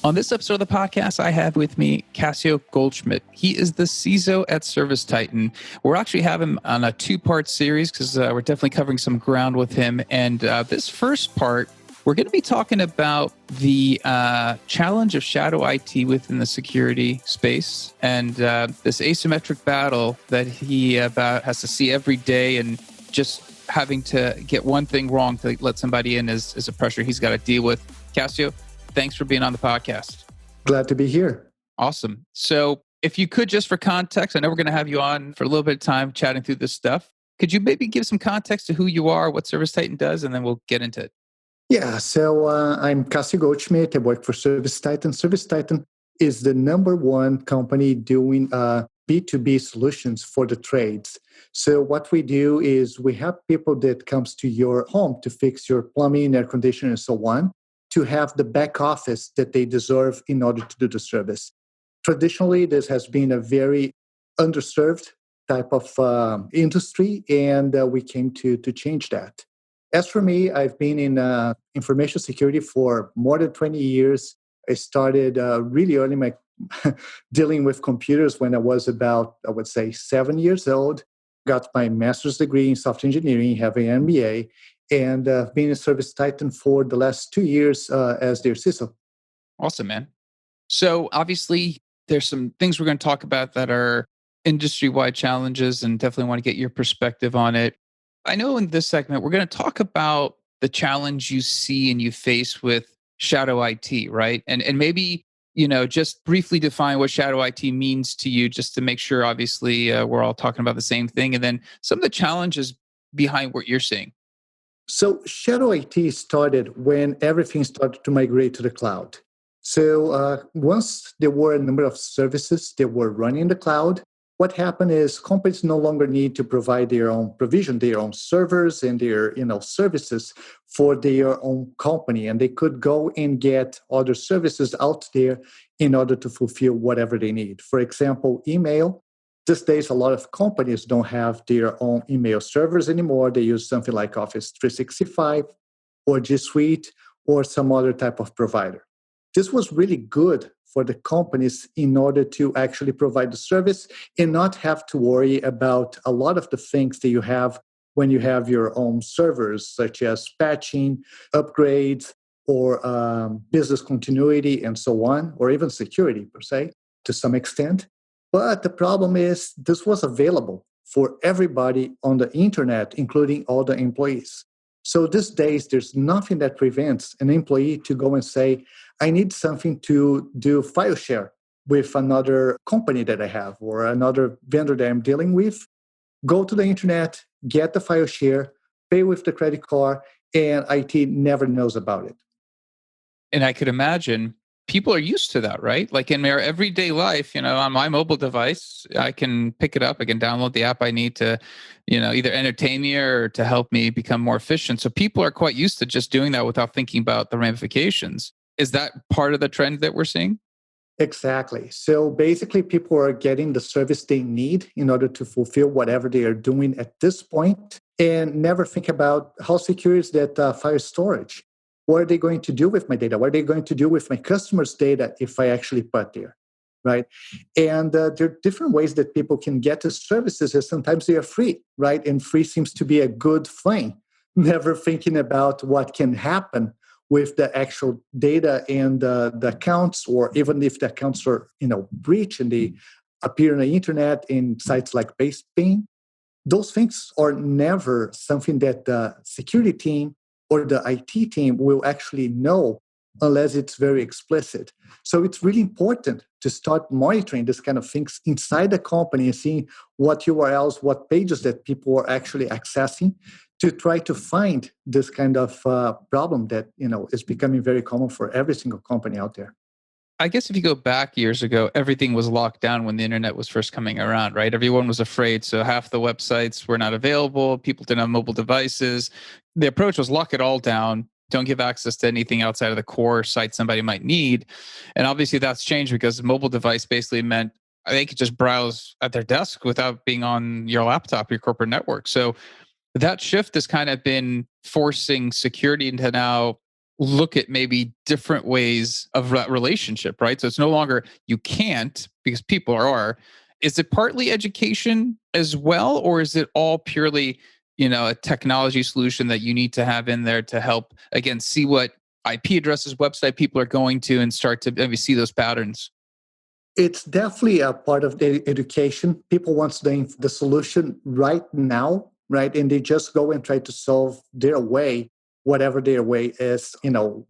On this episode of the podcast, I have with me Cassio Goldschmidt. He is the CISO at ServiceTitan. We're actually having him on a two-part series because we're definitely covering some ground with him. And this first part, we're going to be talking about the challenge of shadow IT within the security space and this asymmetric battle that he has to see every day, and just having to get one thing wrong to let somebody in is a pressure he's got to deal with. Cassio, thanks for being on the podcast. Glad to be here. Awesome. So if you could, just for context, I know we're going to have you on for a little bit of time chatting through this stuff. Could you maybe give some context to who you are, what ServiceTitan does, and then we'll get into it? Yeah, so I'm Cassio Goldschmidt. I work for ServiceTitan. ServiceTitan is the number one company doing B2B solutions for the trades. So what we do is we have people that comes to your home to fix your plumbing, air conditioning, and so on, to have the back office that they deserve in order to do the service. Traditionally, this has been a very underserved type of industry, and we came to change that. As for me, I've been in information security for more than 20 years. I started really early my dealing with computers when I was about, I would say, 7 years old. Got my master's degree in software engineering, have an MBA, and been in ServiceTitan for the last 2 years as their CISO. Awesome, man. So obviously, there's some things we're going to talk about that are industry-wide challenges, and definitely want to get your perspective on it. I know in this segment, we're going to talk about the challenge you see and you face with shadow IT, right? And maybe, just briefly define what shadow IT means to you, just to make sure, obviously, we're all talking about the same thing. And then some of the challenges behind what you're seeing. So shadow IT started when everything started to migrate to the cloud. So once there were a number of services that were running in the cloud, what happened is companies no longer need to provide their own provision, their own servers and their services for their own company. And they could go and get other services out there in order to fulfill whatever they need. For example, email. These days, a lot of companies don't have their own email servers anymore. They use something like Office 365 or G Suite or some other type of provider. This was really good for the companies in order to actually provide the service and not have to worry about a lot of the things that you have when you have your own servers, such as patching, upgrades, or business continuity, and so on, or even security per se, to some extent. But the problem is this was available for everybody on the internet, including all the employees. So these days, there's nothing that prevents an employee to go and say, I need something to do file share with another company that I have or another vendor that I'm dealing with. Go to the internet, get the file share, pay with the credit card, and IT never knows about it. And I could imagine people are used to that, right? Like in their everyday life, on my mobile device, I can pick it up. I can download the app I need to, either entertain me or to help me become more efficient. So people are quite used to just doing that without thinking about the ramifications. Is that part of the trend that we're seeing? Exactly. So basically, people are getting the service they need in order to fulfill whatever they are doing at this point, and never think about how secure is that file storage. What are they going to do with my data? What are they going to do with my customers' data if I actually put there, right? And there are different ways that people can get the services, and sometimes they are free, right? And free seems to be a good thing. Never thinking about what can happen with the actual data and the accounts, or even if the accounts are breached and they appear on the internet in sites like WASPY. Those things are never something that the security team or the IT team will actually know unless it's very explicit. So it's really important to start monitoring this kind of things inside the company and seeing what URLs, what pages that people are actually accessing, to try to find this kind of problem that is becoming very common for every single company out there. I guess if you go back years ago, everything was locked down when the internet was first coming around, right? Everyone was afraid. So half the websites were not available. People didn't have mobile devices. The approach was lock it all down. Don't give access to anything outside of the core site somebody might need. And obviously that's changed because the mobile device basically meant they could just browse at their desk without being on your laptop, your corporate network. So that shift has kind of been forcing security into now look at maybe different ways of that relationship, right? So it's no longer you can't because people are. Is it partly education as well, or is it all purely, a technology solution that you need to have in there to help again see what IP addresses, website people are going to, and start to maybe see those patterns? It's definitely a part of the education. People want the solution right now, right? And they just go and try to solve their way, whatever their way is,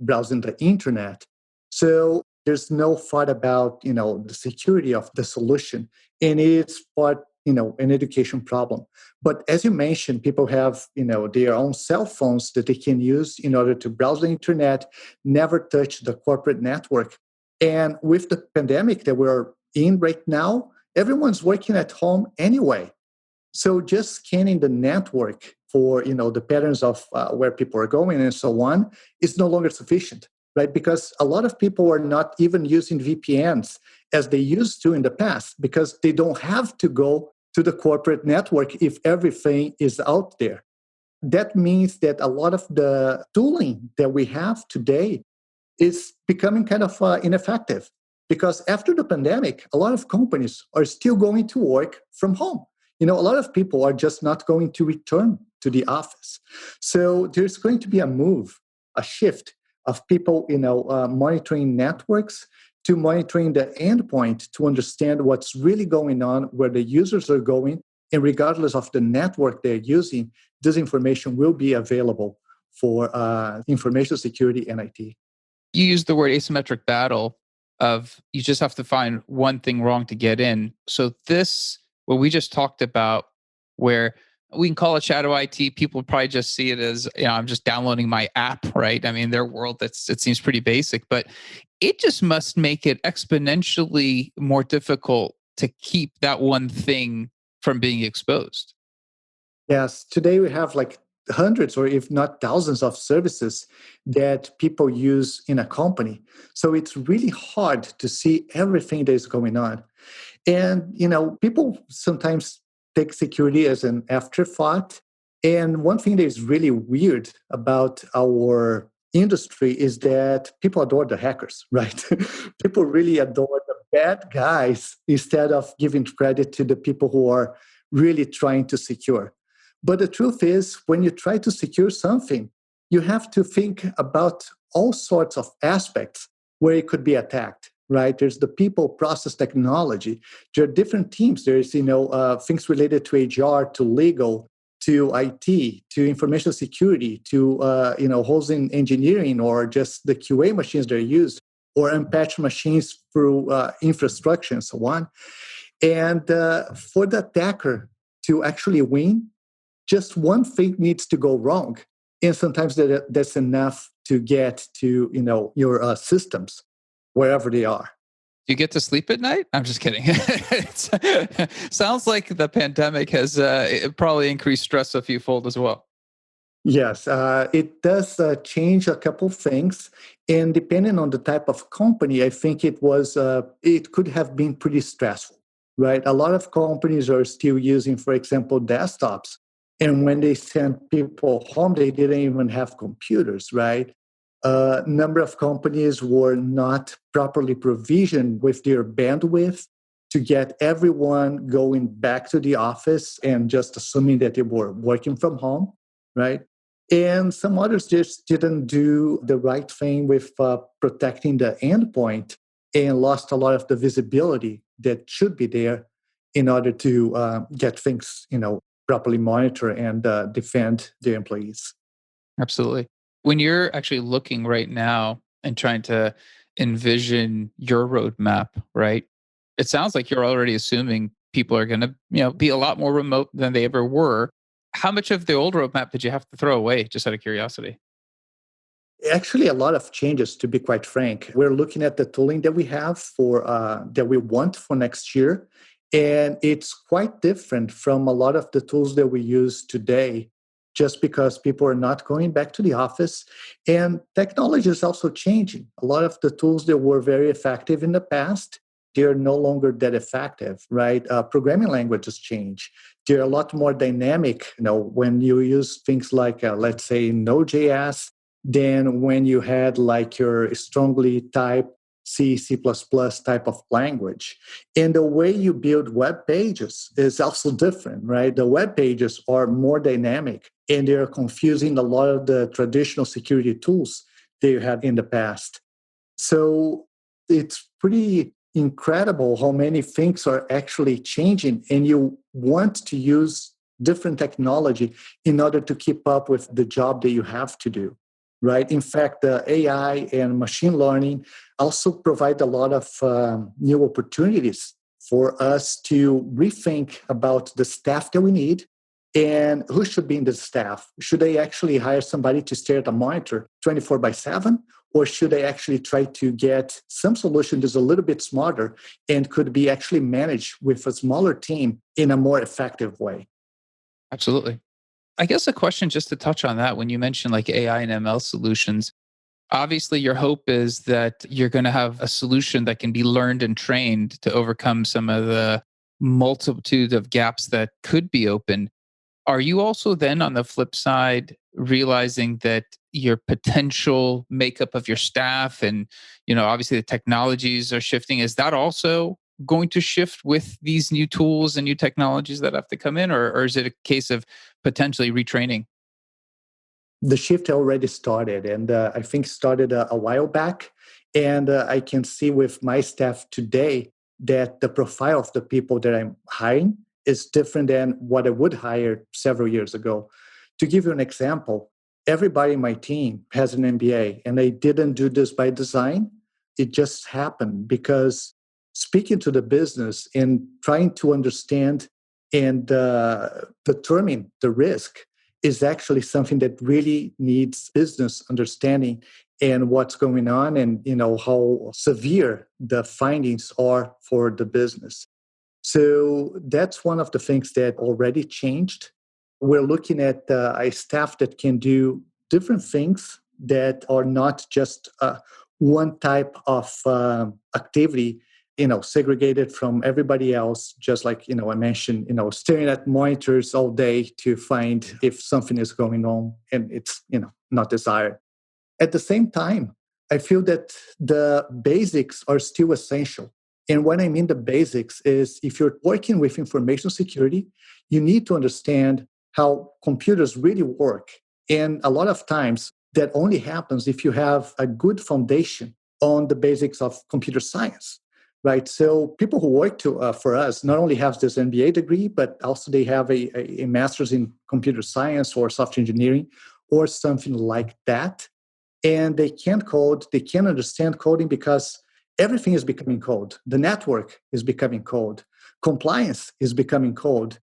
browsing the internet. So there's no thought about, the security of the solution. And it's part, an education problem. But as you mentioned, people have, their own cell phones that they can use in order to browse the internet, never touch the corporate network. And with the pandemic that we're in right now, everyone's working at home anyway. So just scanning the network for the patterns of where people are going and so on is no longer sufficient, right? Because a lot of people are not even using VPNs as they used to in the past because they don't have to go to the corporate network if everything is out there. That means that a lot of the tooling that we have today is becoming kind of ineffective because after the pandemic, a lot of companies are still going to work from home. A lot of people are just not going to return to the office. So there's going to be a shift of people, monitoring networks to monitoring the endpoint to understand what's really going on, where the users are going, and regardless of the network they're using, this information will be available for information security and IT. You use the word asymmetric battle of you just have to find one thing wrong to get in. So this, what we just talked about, where we can call it shadow IT, people probably just see it as, I'm just downloading my app, right? I mean, their world, it seems pretty basic, but it just must make it exponentially more difficult to keep that one thing from being exposed. Yes, today we have like hundreds or if not thousands of services that people use in a company. So it's really hard to see everything that is going on. And, people sometimes take security as an afterthought. And one thing that is really weird about our industry is that people adore the hackers, right? People really adore the bad guys instead of giving credit to the people who are really trying to secure. But the truth is, when you try to secure something, you have to think about all sorts of aspects where it could be attacked, right? There's the people, process, technology. There are different teams. There's, things related to HR, to legal, to IT, to information security, to, hosting engineering or just the QA machines that are used or unpatched machines through infrastructure and so on. And for the attacker to actually win, just one thing needs to go wrong. And sometimes that's enough to get to, your systems, wherever they are. Do you get to sleep at night? I'm just kidding. Sounds like the pandemic has probably increased stress a few fold as well. Yes, it does change a couple things. And depending on the type of company, I think it could have been pretty stressful, right? A lot of companies are still using, for example, desktops. And when they sent people home, they didn't even have computers, right? A number of companies were not properly provisioned with their bandwidth to get everyone going back to the office and just assuming that they were working from home, right? And some others just didn't do the right thing with protecting the endpoint and lost a lot of the visibility that should be there in order to get things, properly monitor and defend their employees. Absolutely. When you're actually looking right now and trying to envision your roadmap, right? It sounds like you're already assuming people are going to, be a lot more remote than they ever were. How much of the old roadmap did you have to throw away, just out of curiosity? Actually, a lot of changes, to be quite frank. We're looking at the tooling that we have for that we want for next year, and it's quite different from a lot of the tools that we use today. Just because people are not going back to the office, and technology is also changing. A lot of the tools that were very effective in the past, they're no longer that effective, right? Programming languages change. They're a lot more dynamic. When you use things like, let's say, Node.js, than when you had like your strongly typed C, C++ type of language. And the way you build web pages is also different, right? The web pages are more dynamic and they're confusing a lot of the traditional security tools that you had in the past. So it's pretty incredible how many things are actually changing, and you want to use different technology in order to keep up with the job that you have to do, right? In fact, the AI and machine learning also provide a lot of new opportunities for us to rethink about the staff that we need and who should be in the staff. Should they actually hire somebody to stare at a monitor 24 by 7? Or should they actually try to get some solution that's a little bit smarter and could be actually managed with a smaller team in a more effective way? Absolutely. I guess a question just to touch on that when you mentioned like AI and ML solutions, obviously your hope is that you're going to have a solution that can be learned and trained to overcome some of the multitude of gaps that could be open. Are you also then on the flip side realizing that your potential makeup of your staff and obviously the technologies are shifting? Is that also going to shift with these new tools and new technologies that have to come in, or is it a case of potentially retraining? The shift already started, and I think started a while back. And I can see with my staff today that the profile of the people that I'm hiring is different than what I would hire several years ago. To give you an example, everybody in my team has an MBA, and I didn't do this by design. It just happened because speaking to the business and trying to understand and determine the risk is actually something that really needs business understanding and what's going on, and how severe the findings are for the business. So that's one of the things that already changed. We're looking at a staff that can do different things that are not just one type of activity, segregated from everybody else. Just like I mentioned, staring at monitors all day to find if something is going on and it's not desired. At the same time, I feel that the basics are still essential. And what I mean the basics is if you're working with information security, you need to understand how computers really work. And a lot of times that only happens if you have a good foundation on the basics of computer science, right? So people who work for us not only have this MBA degree, but also they have a master's in computer science or software engineering or something like that. And they can code, they can understand coding because everything is becoming code. The network is becoming code. Compliance is becoming code.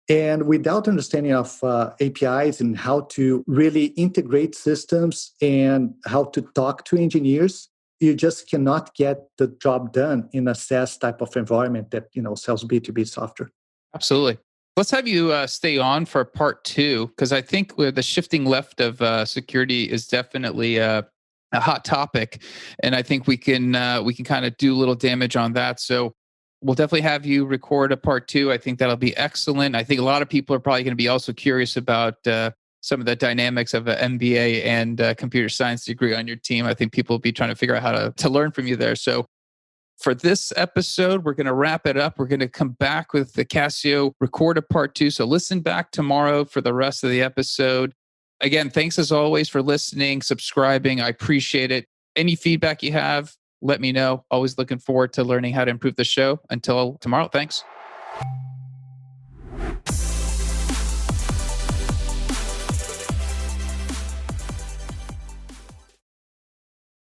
And without understanding of APIs and how to really integrate systems and how to talk to engineers, you just cannot get the job done in a SaaS type of environment that sells B2B software. Absolutely. Let's have you stay on for part two, because I think where the shifting left of security is definitely a hot topic, and I think we can kind of do a little damage on that. So we'll definitely have you record a part two. I think that'll be excellent. I think a lot of people are probably going to be also curious about some of the dynamics of an MBA and computer science degree on your team. I think people will be trying to figure out how to learn from you there. So for this episode, we're going to wrap it up. We're going to come back with the Cassio record a part two. So listen back tomorrow for the rest of the episode. Again, thanks as always for listening, subscribing. I appreciate it. Any feedback you have, let me know. Always looking forward to learning how to improve the show. Until tomorrow, thanks.